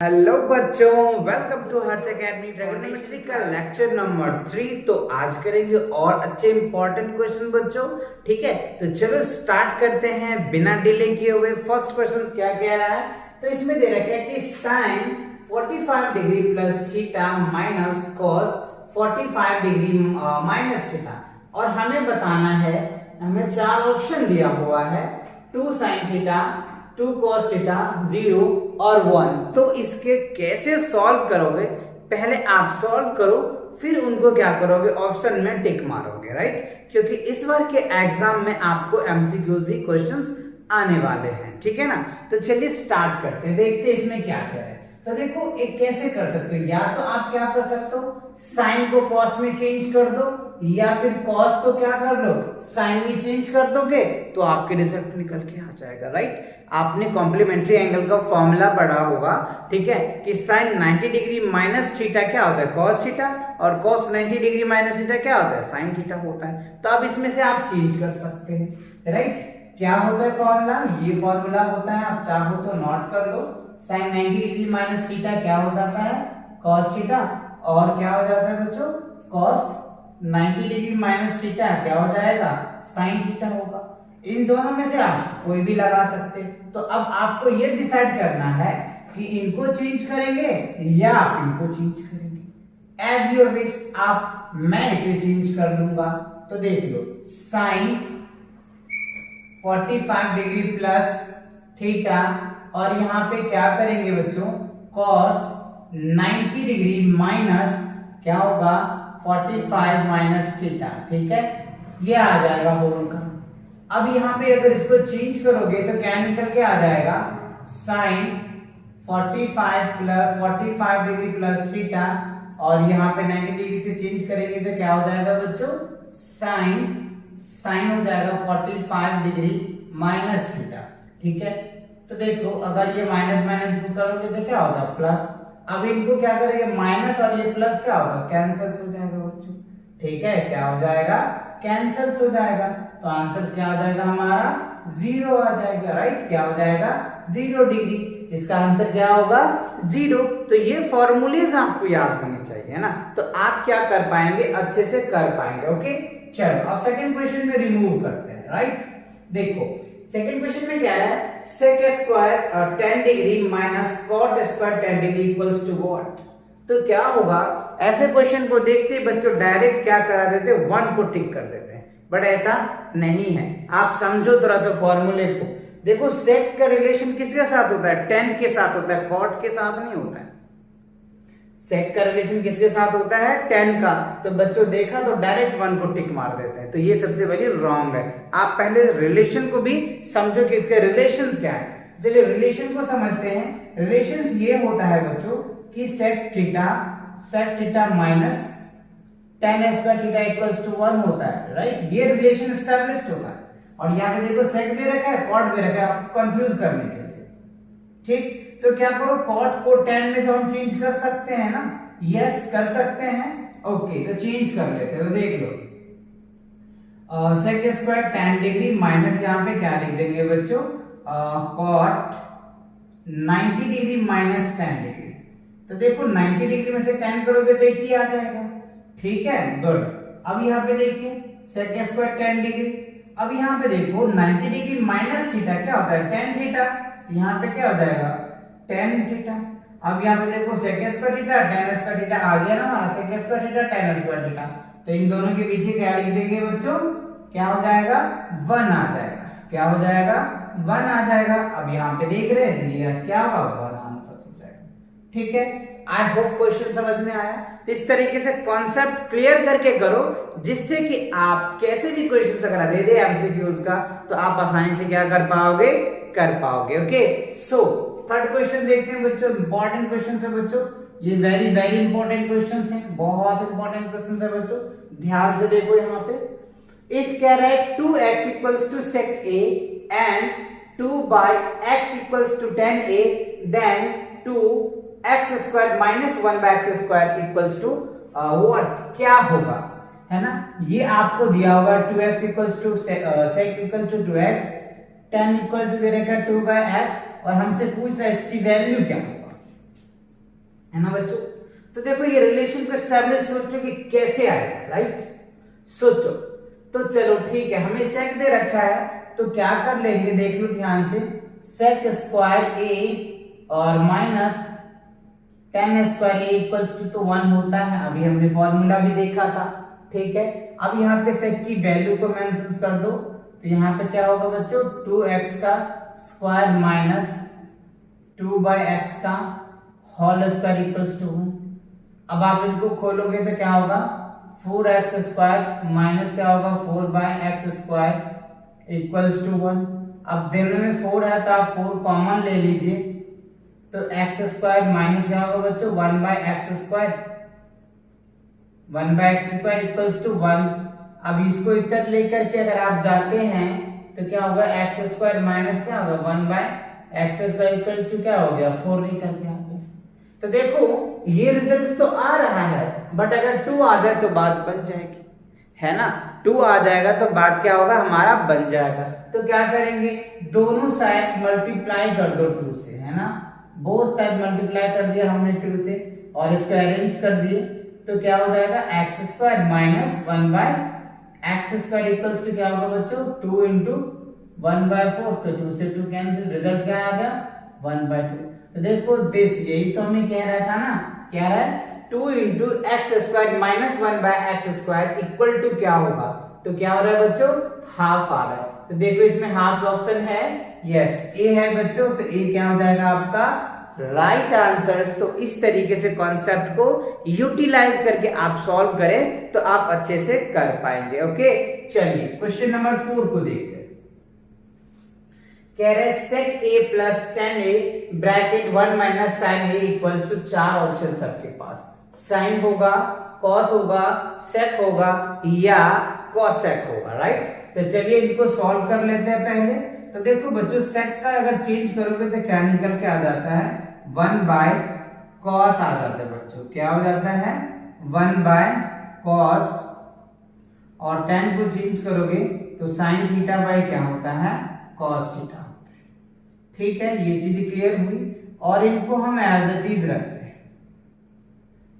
Hello बच्चों, welcome to Harsh academy trigonometry का lecture number 3। तो आज करेंगे और अच्छे इंपॉर्टेंट क्वेश्चन बच्चों। ठीक है, तो चलो स्टार्ट करते हैं बिना डिले किए हुए। फर्स्ट क्वेश्चन क्या कह रहा है, तो इसमें दे रखा है कि sine 45 degree plus theta minus cos 45 degree minus theta, और हमें बताना है, हमें चार ऑप्शन दिया हुआ है, 2 साइन थीटा, 2 cos थीटा, 0 और 1। तो इसके कैसे सॉल्व करोगे, पहले आप सॉल्व करो, फिर उनको क्या करोगे, ऑप्शन में टिक मारोगे, राइट। क्योंकि इस बार के एग्जाम में आपको एमसीक्यूज क्वेश्चंस आने वाले हैं, ठीक है ना। तो चलिए स्टार्ट करते हैं, देखते हैं इसमें क्या क्या है। तो देखो, एक कैसे कर सकते हो, या तो आप क्या कर सकते हो, साइन को कॉस में चेंज कर दो, या फिर कॉस को क्या कर लो, साइन में चेंज कर दोगे, तो आपके रिजल्ट निकल के आ जाएगा, राइट। आपने कॉम्प्लीमेंट्री एंगल का फॉर्मूला पढ़ा होगा, ठीक है, कि साइन 90 डिग्री माइनस थीटा क्या होता है, कॉस थीटा, और कॉस 90 डिग्री माइनस थीटा क्या होता है, साइन थीटा होता है। तो अब इसमें से आप चेंज कर सकते हैं, राइट। क्या होता है फॉर्मूला, ये फॉर्मूला होता है, आप चाहो तो नोट कर लो। साइन 90 डिग्री माइनस थीटा क्या हो जाता है, कॉस थीटा, और क्या हो जाता है बच्चों, कॉस 90 डिग्री माइनस थीटा क्या हो जाएगा, साइन थीटा होगा। इन दोनों में से आप कोई भी लगा सकते हैं। तो अब आपको ये डिसाइड करना है कि इनको चेंज करेंगे या आप इनको चेंज करेंगे, एज योर विश। आप, मैं इसे चेंज कर लूंगा, तो देख लो, साइन 45 डिग्री प्लस थीटा, और यहां पे क्या करेंगे बच्चों, कॉस 90 डिग्री माइनस क्या होगा, 45 माइनस थीटा, ठीक है, ये आ जाएगा होल का। अब यहाँ पे अगर इसको चेंज करोगे तो क्या निकल के आ जाएगा, साइन 45 डिग्री प्लस थीटा, और यहाँ पे 90 डिग्री से चेंज करेंगे तो क्या हो जाएगा बच्चों, साइन हो जाएगा 45 डिग्री माइनस थीटा, ठीक है। तो देखो, अगर ये माइनस माइनस करोगे तो क्या होगा, प्लस। अब इनको क्या करेंगे, माइनस और ये प्लस क्या होगा, कैंसिल हो जाएगा बच्चों, ठीक है, क्या हो जाएगा, कैंसिल हो जाएगा। तो आंसर क्या हो जाएगा हमारा, 0 आ जाएगा, राइट। क्या हो जाएगा, 0 डिग्री, इसका आंसर क्या होगा, 0। तो ये फॉर्मूलेज आपको याद होने चाहिए ना, तो आप क्या कर पाएंगे, अच्छे से कर पाएंगे, ओके। चलो अब सेकंड क्वेश्चन में रिमूव करते हैं, राइट। देखो सेकंड क्वेश्चन में क्या है, sec square 10 degree minus cot square 10 degree equals to what. तो क्या होगा, ऐसे क्वेश्चन को देखते ही बच्चों डायरेक्ट क्या करा देते, 1 को टिक कर देते हैं, बट ऐसा नहीं है। आप समझो थोड़ा सा फॉर्मूले को। देखो, sec का रिलेशन किसके साथ होता है, 10 के साथ होता है, cot के साथ नहीं होता है। sec का रिलेशन किसके साथ होता है, 10 का। तो बच्चों देखा तो डायरेक्ट 1 को टिक मार देते हैं, तो ये सबसे बड़ी रॉन्ग है। आप पहले रिलेशन को भी समझो कि इसके रिलेशन क्या है। चलिए रिलेशन को समझते हैं। रिलेशन ये होता है बच्चों कि sec theta minus tan square theta equals to 1 होता है, राइट। ये रिलेशन एस्टैब्लिश्ड होता है। और यहाँ पे देखो sec दे रखा है, cot दे रखा है, आपको कंफ्यूज करने के लिए, ठीक। तो क्या करो, cot को tan में तो हम चेंज कर सकते हैं ना, यस कर सकते हैं, ओके। तो चेंज कर लेते हैं, तो देख लो, sec square tan degree minus यहाँ पे क्या लिख देंगे बच्चों, cot 90 degree minus tan degree. तो देखो 90 डिग्री में से 10 करोगे तो 80 आ जाएगा, ठीक है, गुड। अब यहाँ पे देखिए sec स्क्वायर 10 डिग्री। अब यहाँ पे देखो 90 डिग्री माइनस थीटा क्या होता है, tan थीटा, यहाँ पे क्या हो जाएगा, tan थीटा। अब यहाँ पे देखो sec square theta tan square theta आ गया ना हमारा, sec square theta tan square theta. तो इन दोनों के पीछे क्या लिख देंगे बच्चों, क्या हो जाएगा, 1 आ जाएगा, क्या हो जाएगा, 1 आ जाएगा। अब यहाँ पे देख रहे हैं क्या होगा, 1 आंसर हो जाएगा, ठीक है। आई होप क्वेश्चन समझ में आया। इस तरीके से कॉन्सेप्ट क्लियर करके करो, जिससे कि आप कैसे भी क्वेश्चन अगर दे दे एमसीक्यूज का, तो आप आसानी से क्या कर पाओगे, ओके। सो थर्ड क्वेश्चन देखते हैं बच्चों, इंपॉर्टेंट क्वेश्चन है बच्चों, ये वेरी वेरी इंपॉर्टेंट क्वेश्चन है, बहुत इंपॉर्टेंट क्वेश्चन है बच्चों, ध्यान से देखो। यहाँ पे इफ कह रहा है 2x equals to sec a and 2 by x equals to tan a, then 2x square minus 1 by x square equals to what, क्या होगा, है ना। ये आपको दिया होगा 2x equals to sec equal to 2x, tan equal to दे रखा 2 by x, और हमसे पूछ रहा है इसकी वैल्यू क्या होगा। है ना बच्चों। तो देखो ये रिलेशन को एस्टैब्लिश सोचो कि कैसे आएगा, राइट, सोचो। तो चलो ठीक है, हमें सेक दे रखा है तो क्या कर लेंगे, देख लो ध्यान से, सेक स्क्वायर ए और minus tan square A equals to 1 होता है, अभी हमने फॉर्मूला भी देखा था, ठीक है। अब यहाँ पे सेक की वैल्यू को मेंशन कर दो, तो यहाँ पे क्या होगा बच्चों, 2x का स्क्वायर माइनस 2/x का होल स्क्वायर इक्वल्स टू, अब आप इनको खोलोगे तो क्या होगा, 4x स्क्वायर माइनस क्या होगा 4/x स्क्वायर इक्वल्स टू 1। अब दोनों में 4 है तो आप 4 कॉमन ले लीजिए, तो x स्क्वायर माइनस क्या होगा बच्चों 1/x square, 1/x square equals to 1। अब इसको इस साइड लेकर के अगर आप जाते हैं तो क्या होगा, x स्क्वायर माइनस क्या होगा 1/x स्क्वायर इक्वल्स टू क्या हो गया 4 निकल के आ गया। तो देखो ये रिजल्ट तो आ रहा है, बट अगर 2 आ जाए तो बात बन जाएगी, है ना, 2 आ जाएगा तो बात क्या होगा, हमारा बन जाएगा। तो क्या करेंगे, दोनों साइड मल्टीप्लाई कर दो 2 से, है ना, बोथ साइड मल्टीप्लाई कर दिया हमने 2 से और इसको अरेंज कर दिए, तो क्या हो जाएगा x square minus 1/x square equals to क्या होगा बच्चों 2 इंटू 1/4, तो 2 से 2 कैंसिल, रिजल्ट क्या आ गया 1/2। तो देखो दिस, यही तो हमें कह रहा था ना, क्या है 2 into x square minus 1/x square equal to क्या होगा, तो क्या हो रहा है बच्चों हाफ आ रहा है। तो देखो इसमें हाफ ऑप्शन है, यस ए है बच्चों, तो ए क्या हो जाएगा आपका राइट आंसर्स। तो इस तरीके से कॉन्सेप्ट को यूटिलाइज करके आप सॉल्व करें तो आप अच्छे से कर पाएंगे। ओके, चलिए क्वेश्चन नंबर 4 को देखते हैं। कह रहे sec a plus 10a bracket 1 minus sine a equals to 4 option सबके पास, साइन होगा, कॉस होगा, सेक होगा या कॉसेक होगा, राइट। तो चलिए इनको सॉल्व कर लेते हैं पहले। तो देखो बच्चों सेक का अगर चेंज करोगे तो क्या निकल के आ जाता है 1/cos आ जाता है बच्चों, क्या हो जाता है 1/cos, और tan को चेंज करोगे तो sin थीटा बाय क्या होता है cos थीटा। ठीक है, ये चीज क्लियर हुई और इनको हम एज इट इज रखते हैं।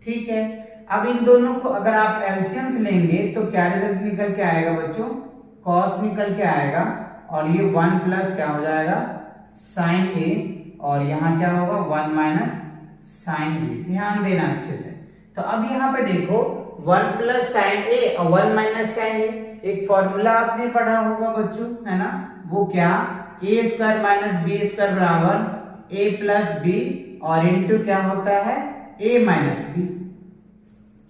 ठीक है, अब इन दोनों को अगर आप एलसीएम लेंगे तो क्या रिजल्ट निकल के आएगा बच्चों, cos निकल के आएगा और ये 1 प्लस क्या हो जाएगा sin a, और यहाँ क्या होगा 1 माइनस sin a। ध्यान देना अच्छे से। तो अब यहाँ पे देखो 1 प्लस sin a और 1 माइनस sin a, एक फॉर्मूला आपने पढ़ा होगा बच्चों, है ना, वो क्या a square minus b square बराबर a प्लस बी और इनटू क्या होता है a माइनस बी।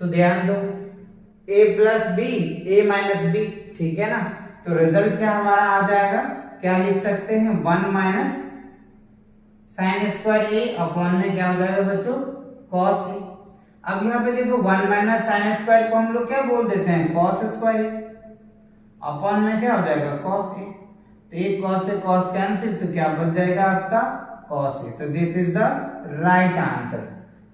तो ध्यान दो a plus b a minus b, ठीक है ना। तो रिजल्ट क्या हमारा आ जाएगा, क्या लिख सकते हैं 1 minus sine square a upon में क्या हो जाएगा बच्चों cos a। अब यहाँ पे देखो 1 माइनस साइन स्क्वायर को हम लोग क्या बोल देते हैं cos स्क्वायर अपॉन में क्या हो जाएगा cos a। तो एक cos से cos कैंसिल, तो क्या बच जाएगा आपका cos a। तो this is the right answer.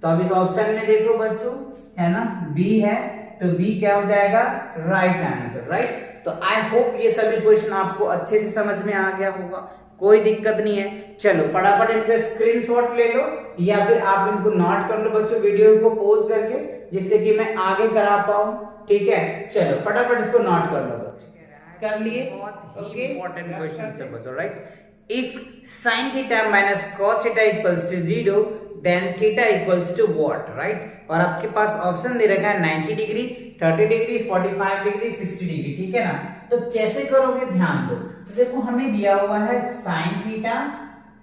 तो अब इस ऑप्शन में देखो बच्चों, है ना, B है, तो B क्या हो जाएगा राइट आंसर, राइट। तो आई होप ये सभी क्वेश्चन आपको अच्छे से समझ में आ गया होगा, कोई दिक्कत नहीं है। चलो फटाफट इनका स्क्रीनशॉट ले लो या फिर आप इनको नोट कर लो बच्चों वीडियो को पॉज करके, जिससे कि मैं आगे करा पाऊं। ठीक है, चलो फटाफट इसको नोट कर लो बच्चों, कर लिए। ओके, इंपॉर्टेंट क्वेश्चन है बच्चों, right. If sin theta minus cos theta equals to 0 then theta equals to what, right. और आपके पास ऑप्शन दे रखा है 90 डिग्री, 30 डिग्री, 45 डिग्री, 60 डिग्री, ठीक है ना। तो कैसे करोगे ध्यान दो। तो देखो हमें दिया हुआ है sin theta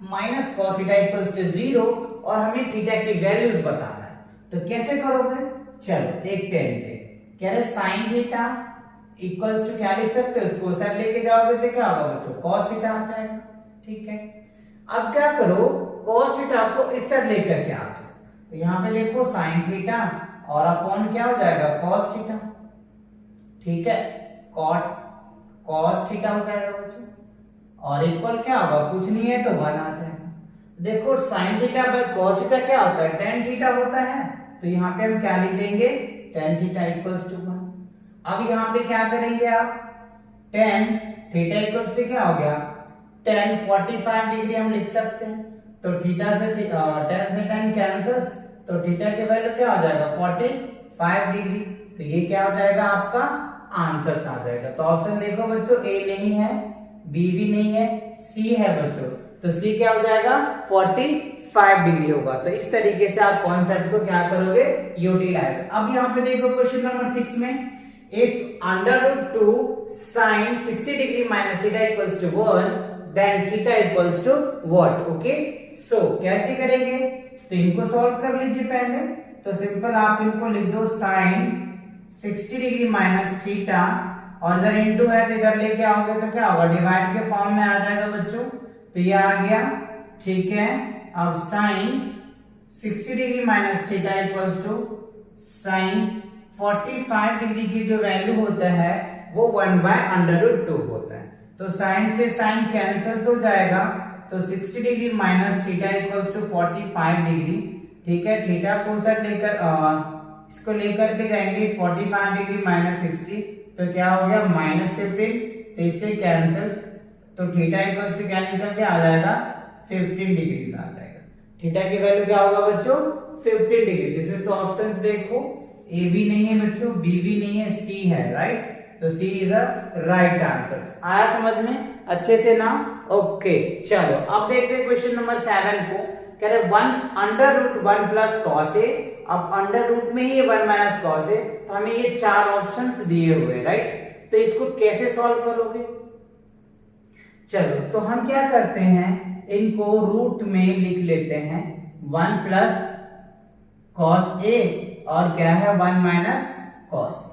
minus cos theta equals to 0 और हमें थीटा की वैल्यूज बताना है। तो कैसे करोगे, चलो देखते हैं। कह रहे sin थीटा इक्वल्स टू क्या लिख सकते हो, इसको साइड लेके जाओगे तो क्या होगा बच्चों cos थीटा आ जाएगा। ठीक है, अब क्या करो cos थीटा को इस साइड लेकर के आ जाओ, तो यहाँ पे देखो sin थीटा और अपॉन क्या हो जाएगा cos थीटा। ठीक है, cos थीटा हो जाएगा बच्चों और इक्वल क्या होगा, कुछ नहीं है तो 1 आ जाएगा। देखो sin theta by cos theta क्या होता है tan थीटा होता है, तो यहाँ पे हम क्या लिख देंगे tan थीटा इक्वल्स टू 1। अब यहाँ पे क्या करेंगे आप, tan थीटा इक्वल्स टू क्या हो गया tan 45 डिग्री हम लिख सकते हैं। तो थीटा से tan से tan कैंसिल्स, तो थीटा की वैल्यू क्या हो जाएगा 45 डिग्री। तो ये क्या हो जाएगा आपका आंसर आ जाएगा। तो ऑप्शन देखो बच्चों, ए नहीं है, बी भी नहीं है, सी है बच्चों। तो सी क्या हो जाएगा 45 डिग्री होगा। तो इस तरीके से आप कॉन्सेप्ट को क्या करोगे यूटिलाइज। अब यहाँ पे देखो क्वेश्चन नंबर 6 में, if under root 2 sin 60 degree minus theta equals to 1 then theta equals to what? Okay so कैसे करेंगे, तो इनको सॉल्व कर लीजिए पहले। तो सिंपल आप इनको लिख दो sin 60 डिग्री माइनस थीटा, और इधर इनटू है तो इधर लेके आओगे तो क्या होगा डिवाइड के फॉर्म में आ जाएगा बच्चों। तो ये आ गया, ठीक है। अब sin 60 degree minus theta equals to sin 45 degree की जो वैल्यू होता है वो 1/√2 होता है। तो साइन से साइन कैंसिल हो जाएगा, तो 60 degree minus theta equals to 45 degree, ठीक है। थीटा को सर लेकर इसको लेकर के जाएंगे 45 डिग्री माइनस 60, तो क्या हो गया -15, तो इससे कैंसिल, तो थीटा इक्वल्स टू क्या निकल के आ जाएगा 15 डिग्री आ जाएगा। थीटा की वैल्यू क्या होगा बच्चों 15 डिग्री। इसमें से ऑप्शंस देखो, ए भी नहीं है बच्चों, बी भी नहीं है, सी है, राइट। तो सी इज अ राइट आंसर। आया समझ में अच्छे से ना? ओके चलो अब देखते हैं क्वेश्चन नंबर 7 को। कह रहे 1/√1 प्लस कॉस ए। अब अंडर रूट में ही 1 माइनस कॉस ए, तो हमें ये 4 ऑप्शंस दिए हुए, राइट। तो इसको कैसे सॉल्व करोगे? चलो तो हम क्या करते हैं, इनको रूट में लिख लेते हैं 1 प्लस कॉस ए और क्या है 1 माइनस कॉस।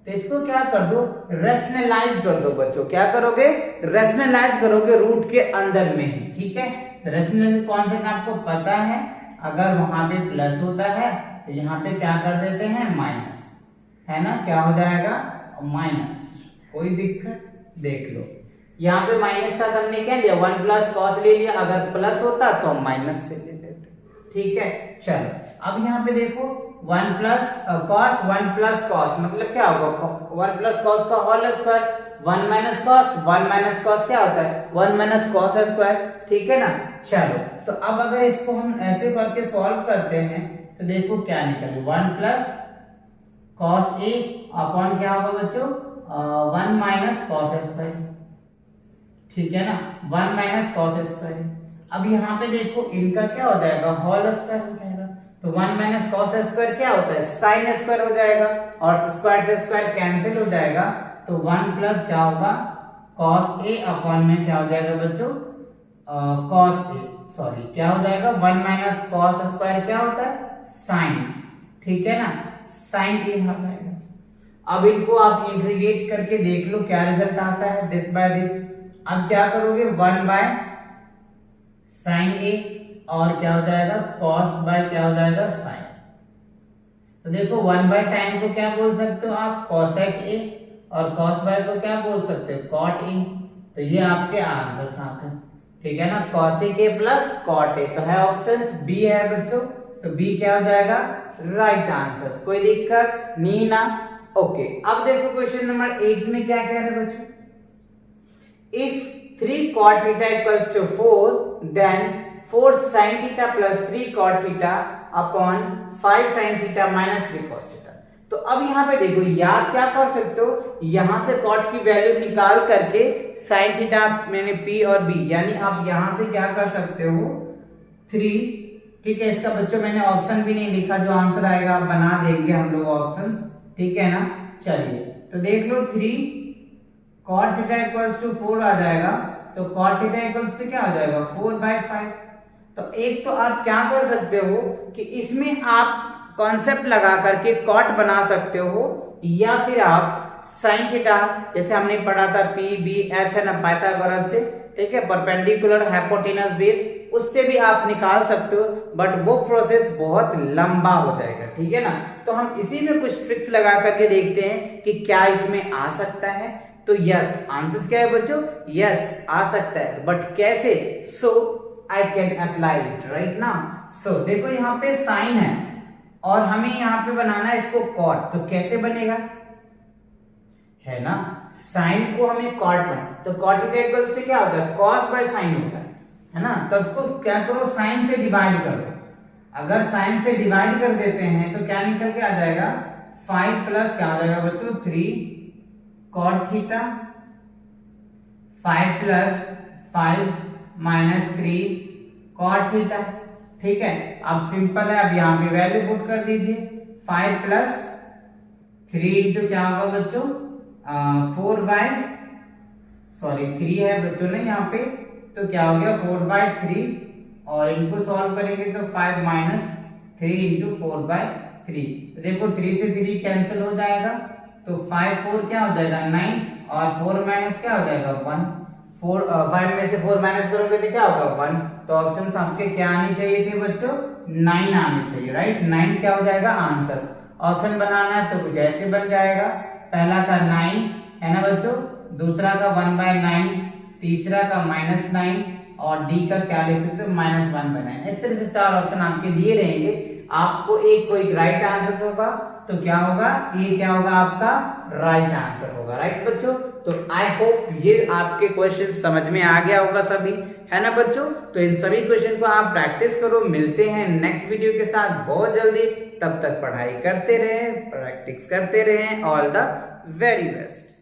तो इसको क्या कर दो रेशनलाइज कर दो बच्चों। क्या करोगे रेशनलाइज करोगे रूट के अंदर में ही, ठीक है। रेशनलाइज कॉन्सेप्ट आपको पता है, अगर वहां पे प्लस होता है तो यहाँ पे क्या कर देते हैं माइनस, है ना। क्या हो जाएगा माइनस, कोई दिक्कत देख लो। यहाँ पे माइनस का हमने क्या लिया 1 प्लस कॉस ले लिया, अगर प्लस होता तो हम माइनस से ले लेते, ठीक है। चलो अब यहाँ पे देखो 1 प्लस कॉस 1 प्लस कॉस मतलब क्या होगा 1 प्लस कॉस का whole square, 1 minus cos 1 minus cos क्या होता है 1 माइनस कॉस स्क्वायर, ठीक है ना। चलो तो अब अगर इसको हम ऐसे करके सॉल्व करते हैं तो देखो क्या निकले 1 प्लस कॉस ए अपॉन क्या होगा बच्चों 1 माइनस कॉस स्क्वायर, ठीक है ना, 1 माइनस कॉस स्क्वायर। अब यहाँ पे देखो इनका क्या हो जाएगा होल स्क्वायर हो जाएगा, तो 1 माइनस कॉस स्क्वायर क्या होता है साइन स्क्वायर हो जाएगा, और स्क्वायर से स्क्वायर कैंसिल हो जाएगा, तो 1 प्लस क्या होगा कॉस ए अपॉन में क्या हो जाएगा बच्चों कॉस ए, सॉरी क्या हो जाएगा 1 माइनस कॉस स्क्वायर क्या होता है साइन, ठीक है ना, साइन ए हो जाएगा। अब इनको आप इंटीग्रेट करके देख लो क्या रिजल्ट आता है दिस बाय दिस। अब क्या करोगे 1 बाय साइन ए और क्या हो जाएगा cos बाय क्या हो जाएगा साइन। तो देखो 1 बाय साइन को क्या बोल सकते हो आप cosec a, और cos बाय को क्या बोल सकते हो cot a। तो ये आपके आंसर आते हैं, ठीक है ना, cosec a plus cot a। तो है ऑप्शन बी है बच्चों, तो बी क्या हो जाएगा राइट आंसर। कोई दिक्कत नहीं ना? ओके अब देखो क्वेश्चन नंबर 8 में क्या कह रहे हैं बच्चों, if 3 cot theta equals to 4 then 4 sin theta plus 3 cot theta upon 5 sin theta minus 3 cos theta। तो अब यहाँ पे देखो याद क्या कर सकते हो, यहाँ से cot की वैल्यू निकाल करके sin theta मैंने p और b, यानी आप यहाँ से क्या कर सकते हो 3, ठीक है। इसका बच्चों मैंने ऑप्शन भी नहीं लिखा, जो आंसर आएगा आप बना देंगे हम लोग ऑप्शन, ठीक है ना। चलिए तो देख लो 3 cot theta equals to 4 आ जाएगा, तो cot theta equals to क्या हो जाएगा 4/5। तो एक तो आप क्या कर सकते हो कि इसमें आप कॉन्सेप्ट लगा करके कॉट बना सकते हो, या फिर आप साइन थीटा जैसे हमने पढ़ा था पी बी एच है ना पाइथागोरस से, ठीक है, परपेंडिकुलर हाइपोटेनस बेस, उससे भी आप निकाल सकते हो, बट वो प्रोसेस बहुत लंबा हो जाएगा, ठीक है ना। तो हम इसी में कुछ ट्रिक्स लगा करके देखते हैं कि क्या इसमें आ सकता है। तो यस आंसर क्या है बच्चों, यस आ सकता है, बट कैसे, so I can apply it right ना। सो देखो यहाँ पे साइन है और हमें यहाँ पे बनाना है इसको कॉट, तो कैसे बनेगा है ना, साइन को हमें कॉट बना, तो कॉट थीटा इक्वल्स टू क्या होता है कॉस बाय साइन होता है ना। तो इसको क्या करो साइन से डिवाइड कर दो, अगर साइन से डिवाइड कर देते हैं तो क्या निकल के आ जाएगा 5 प्लस क्या हो जाएगा बच्चों 3 cot theta 5 plus 5 minus 3 cot theta. ठीक है, अब सिंपल है, अब यहाँ पे वैल्यू पुट कर दीजिए 5 प्लस 3 इंटू क्या होगा बच्चों 3 है बच्चों ने यहाँ पे, तो क्या हो गया 4/3 और इनको सॉल्व करेंगे तो 5 माइनस 3 इंटू 4/3। तो देखो 3 से 3 कैंसिल हो जाएगा, तो 5 4 क्या हो जाएगा 9 और 4 माइनस क्या हो जाएगा 1। 5 में से 4 माइनस करोगे तो क्या होगा 1। तो ऑप्शन आपके क्या आनी चाहिए थे बच्चों 9 आनी चाहिए, राइट। 9 क्या हो जाएगा आंसर। ऑप्शन बनाना है तो कुछ ऐसे बन जाएगा, पहला का 9 है ना बच्चों, दूसरा का 1/9, तीसरा का -9 और डी का क्या लिख सकते हो -1/9। इस तरह से 4 ऑप्शन आपके दिए रहेंगे, आपको एक कोई राइट आंसर होगा तो क्या होगा, ये क्या होगा आपका राइट आंसर होगा, राइट बच्चों। तो आई होप ये आपके क्वेश्चन समझ में आ गया होगा सभी, है ना बच्चों। तो इन सभी क्वेश्चन को आप प्रैक्टिस करो, मिलते हैं नेक्स्ट वीडियो के साथ बहुत जल्दी। तब तक पढ़ाई करते रहें, प्रैक्टिस करते रहें। All the very best.